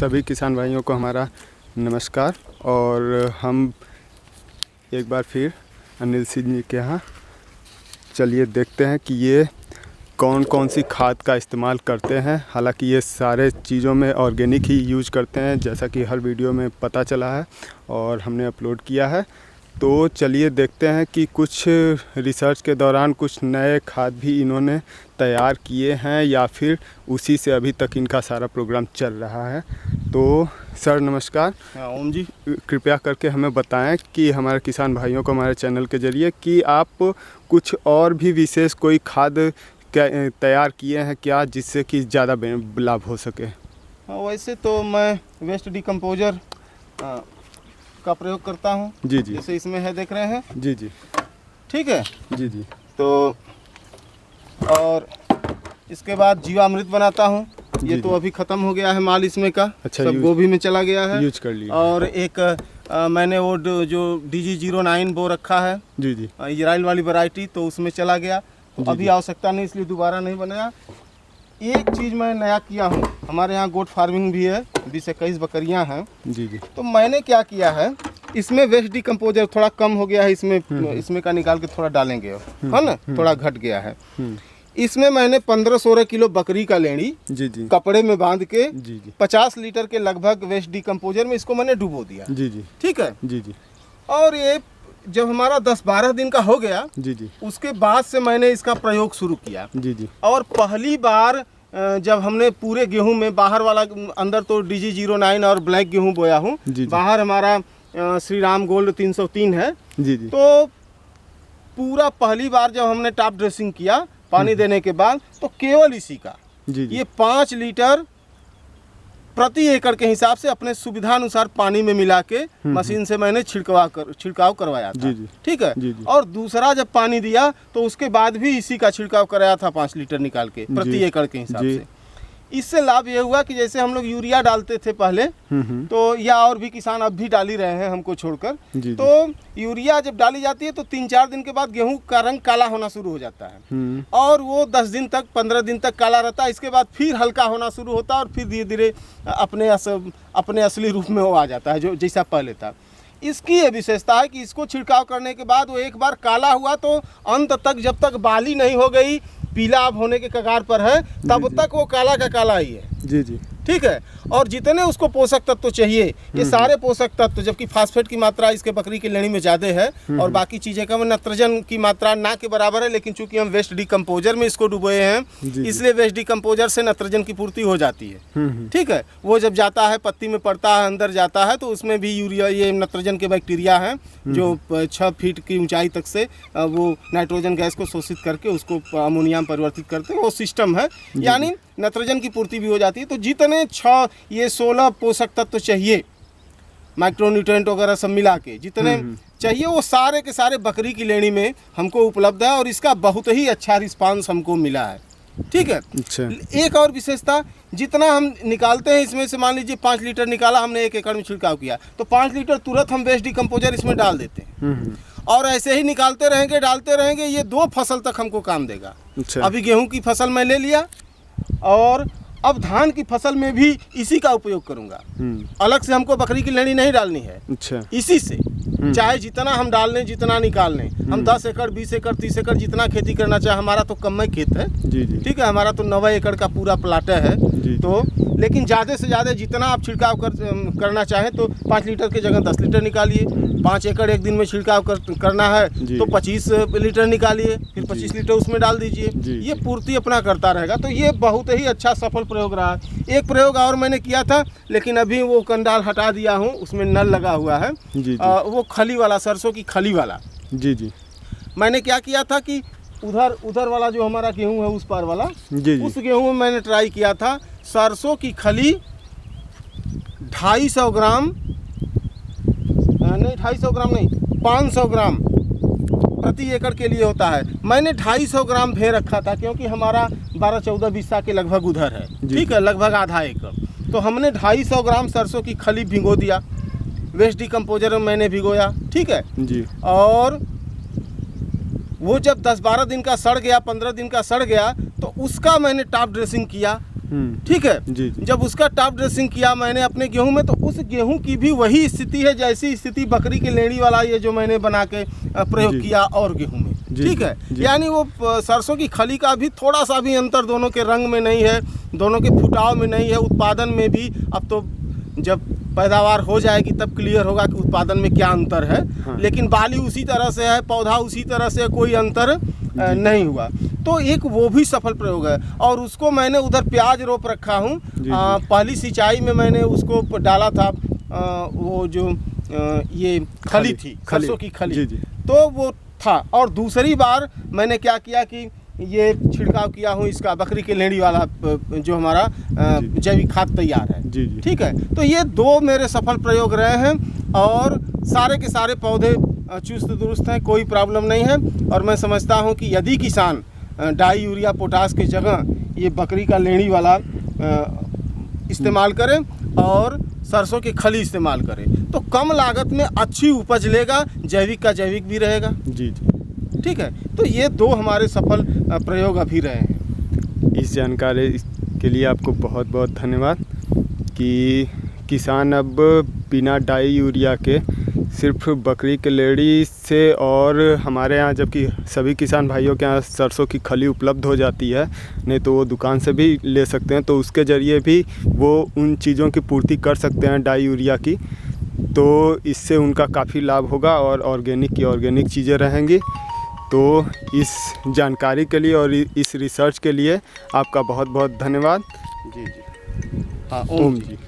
सभी किसान भाइयों को हमारा नमस्कार। और हम एक बार फिर अनिल सिंह जी के यहाँ चलिए देखते हैं कि ये कौन कौन सी खाद का इस्तेमाल करते हैं। हालांकि ये सारे चीज़ों में ऑर्गेनिक ही यूज करते हैं, जैसा कि हर वीडियो में पता चला है और हमने अपलोड किया है। तो चलिए देखते हैं कि कुछ रिसर्च के दौरान कुछ नए खाद भी इन्होंने तैयार किए हैं या फिर उसी से अभी तक इनका सारा प्रोग्राम चल रहा है। तो सर नमस्कार। ओम जी, कृपया करके हमें बताएं कि हमारे किसान भाइयों को हमारे चैनल के ज़रिए कि आप कुछ और भी विशेष कोई खाद तैयार किए हैं क्या, जिससे कि ज़्यादा लाभ हो सके। वैसे तो मैं वेस्ट डिकम्पोजर का प्रयोग करता हूँ। जी जी, जैसे इसमें है, देख रहे हैं। जी जी, ठीक है जी जी। तो और इसके बाद जीवामृत बनाता हूँ। ये जी तो जी। अभी ख़त्म हो गया है माल इसमें का। अच्छा, सब गोभी में चला गया है, यूज कर लिया। और एक मैंने वो जो DG09 वो रखा है, जी जी, इजराइल वाली वैरायटी, तो उसमें चला गया। तो जी अभी जी। आवश्यकता नहीं, इसलिए दोबारा नहीं बनाया। एक चीज़ मैं नया किया हूँ, हमारे यहाँ गोट फार्मिंग भी है, 20-21 बकरियाँ हैं। जी जी, तो मैंने क्या किया है, इसमें वेस्ट डिकम्पोजर थोड़ा कम हो गया है, इसमें का निकाल के थोड़ा डालेंगे, है ना, थोड़ा घट गया है। इसमें मैंने 15-16 किलो बकरी का लेंड़ी जी जी, कपड़े में बांध के जी जी, 50 लीटर के लगभग वेस्ट डिकम्पोजर में इसको मैंने डुबो दिया। जी जी, ठीक है। जी जी, और ये जब हमारा 10-12 दिन का हो गया, जी जी, उसके बाद से मैंने इसका प्रयोग शुरू किया। जी जी, और पहली बार जब हमने पूरे गेहूं में बाहर वाला, अंदर तो DG09 और ब्लैक गेहूं बोया हूं, बाहर हमारा श्री राम गोल्ड 303 है। जी जी, तो पूरा पहली बार जब हमने टॉप ड्रेसिंग किया पानी देने के बाद, तो केवल इसी का जी जी, ये 5 लीटर प्रति एकड़ के हिसाब से अपने सुविधानुसार पानी में मिला के मशीन से मैंने छिड़काव करवाया था। जी जी, ठीक है। जी जी। और दूसरा जब पानी दिया तो उसके बाद भी इसी का छिड़काव कराया था 5 लीटर निकाल के प्रति एकड़ के हिसाब से। इससे लाभ ये हुआ कि जैसे हम लोग यूरिया डालते थे पहले, तो या और भी किसान अब भी डाल ही रहे हैं हमको छोड़कर, तो यूरिया जब डाली जाती है तो 3-4 दिन के बाद गेहूं का रंग काला होना शुरू हो जाता है, और वो 10 दिन तक 15 दिन तक काला रहता है। इसके बाद फिर हल्का होना शुरू होता है और फिर धीरे धीरे अपने असली रूप में वो आ जाता है, जो जैसा पहले था। इसकी ये विशेषता है कि इसको छिड़काव करने के बाद वो एक बार काला हुआ तो अंत तक, जब तक बाली नहीं हो गई, पीला अब होने के कगार पर है, तब तक वो काला का काला ही है। जी जी, ठीक है। और जितने उसको पोषक तत्व चाहिए, ये सारे पोषक तत्व, जबकि फास्फेट की मात्रा इसके बकरी की लेनी में ज़्यादा है और बाकी चीज़ें कम, नत्रजन की मात्रा ना के बराबर है, लेकिन चूंकि हम वेस्ट डिकम्पोजर में इसको डुबोए हैं, इसलिए वेस्ट डिकम्पोजर से नत्रजन की पूर्ति हो जाती है। ठीक है। वो जब जाता है पत्ती में पड़ता है, अंदर जाता है, तो उसमें भी यूरिया, ये नत्रजन के बैक्टीरिया हैं जो 6 फीट की ऊंचाई तक से वो नाइट्रोजन गैस को शोषित करके उसको अमोनिया में परिवर्तित करते हैं। वो सिस्टम है, यानी नत्रजन की पूर्ति भी हो जाती है। तो जितने 16 पोषक तत्व चाहिए, माइक्रोन्यूट्रिएंट वगैरह सब मिला के जितने चाहिए, वो सारे के सारे बकरी की लेनी में हमको उपलब्ध है, और इसका बहुत ही अच्छा रिस्पांस हमको मिला है। ठीक है। अच्छा। एक और विशेषता, जितना हम निकालते हैं इसमें से, मान लीजिए 5 लीटर निकाला हमने 1 एकड़ में छिड़काव किया, तो 5 लीटर तुरंत हम वेस्ट डिकम्पोजर इसमें डाल देते हैं, और ऐसे ही निकालते रहेंगे, डालते रहेंगे। ये 2 फसल तक हमको काम देगा। अच्छा। अभी गेहूं की फसल मैं ले लिया, और अब धान की फसल में भी इसी का उपयोग करूंगा। अलग से हमको बकरी की लेनी नहीं डालनी है। अच्छा। इसी से चाहे जितना हम डाल लें, जितना निकाल लें, हम 10 एकड़ 20 एकड़ 30 एकड़ जितना खेती करना चाहे, हमारा तो कम ही खेत है। जी जी, ठीक है। हमारा तो 90 एकड़ का पूरा प्लाट है। तो लेकिन ज़्यादा से ज़्यादा जितना आप छिड़काव करना चाहें, तो 5 लीटर की जगह 10 लीटर निकालिए। 5 एकड़ एक दिन में छिड़काव करना है तो 25 लीटर निकालिए, फिर 25 लीटर उसमें डाल दीजिए। ये पूर्ति अपना करता रहेगा। तो ये बहुत ही अच्छा सफल प्रयोग रहा। एक प्रयोग और मैंने किया था, लेकिन अभी वो कंडाल हटा दिया हूँ, उसमें नल लगा हुआ है। वो खली वाला, सरसों की खली वाला। जी जी, मैंने क्या किया था कि उधर वाला जो हमारा गेहूं है, उस पार वाला, उस गेहूं में मैंने ट्राई किया था सरसों की खली 250 ग्राम नहीं, 250 ग्राम नहीं, 500 ग्राम प्रति एकड़ के लिए होता है। मैंने 250 ग्राम भे रखा था, क्योंकि हमारा 12-14 बिस्सा के लगभग उधर है। ठीक है, लगभग आधा एकड़। तो हमने 250 ग्राम सरसों की खली भिगो दिया, वेस्ट डिकम्पोजर में मैंने भिगोया। ठीक है जी। और वो जब 10-12 दिन का सड़ गया, 15 दिन का सड़ गया, तो उसका मैंने टॉप ड्रेसिंग किया। ठीक है जी जी। जब उसका टॉप ड्रेसिंग किया मैंने अपने गेहूं में, तो उस गेहूं की भी वही स्थिति है जैसी स्थिति बकरी के लेड़ी वाला ये जो मैंने बना के प्रयोग जी। किया और गेहूं में। जी, ठीक है जी। यानी वो सरसों की खली का भी थोड़ा सा भी अंतर दोनों के रंग में नहीं है, दोनों के फुटाव में नहीं है, उत्पादन में भी। अब तो जब पैदावार हो जाएगी तब क्लियर होगा कि उत्पादन में क्या अंतर है। हाँ। लेकिन बाली उसी तरह से है, पौधा उसी तरह से, कोई अंतर नहीं हुआ। तो एक वो भी सफल प्रयोग है। और उसको मैंने उधर प्याज रोप रखा हूँ। पहली सिंचाई में मैंने उसको डाला था वो जो ये खली थी, सरसों की खली। जी जी। तो वो था। और दूसरी बार मैंने क्या किया कि ये छिड़काव किया हूँ इसका बकरी के लेड़ी वाला जो हमारा जैविक खाद तैयार है। जी जी। ठीक है, तो ये दो मेरे सफल प्रयोग रहे हैं और सारे के सारे पौधे चुस्त दुरुस्त हैं, कोई प्रॉब्लम नहीं है। और मैं समझता हूँ कि यदि किसान डाई यूरिया पोटास की जगह ये बकरी का लेड़ी वाला इस्तेमाल करें और सरसों की खली इस्तेमाल करें तो कम लागत में अच्छी उपज लेगा, जैविक का जैविक भी रहेगा। जी जी। ठीक है, तो ये दो हमारे सफल प्रयोग अभी रहे हैं। इस जानकारी के लिए आपको बहुत बहुत धन्यवाद कि किसान अब बिना डाई यूरिया के सिर्फ बकरी के लेड़ी से, और हमारे यहाँ जबकि सभी किसान भाइयों के यहाँ सरसों की खली उपलब्ध हो जाती है, नहीं तो वो दुकान से भी ले सकते हैं, तो उसके ज़रिए भी वो उन चीज़ों की पूर्ति कर सकते हैं डाई यूरिया की। तो इससे उनका काफ़ी लाभ होगा और ऑर्गेनिक की ऑर्गेनिक चीज़ें रहेंगी। तो इस जानकारी के लिए और इस रिसर्च के लिए आपका बहुत बहुत धन्यवाद। जी जी। हाँ, ओम जी।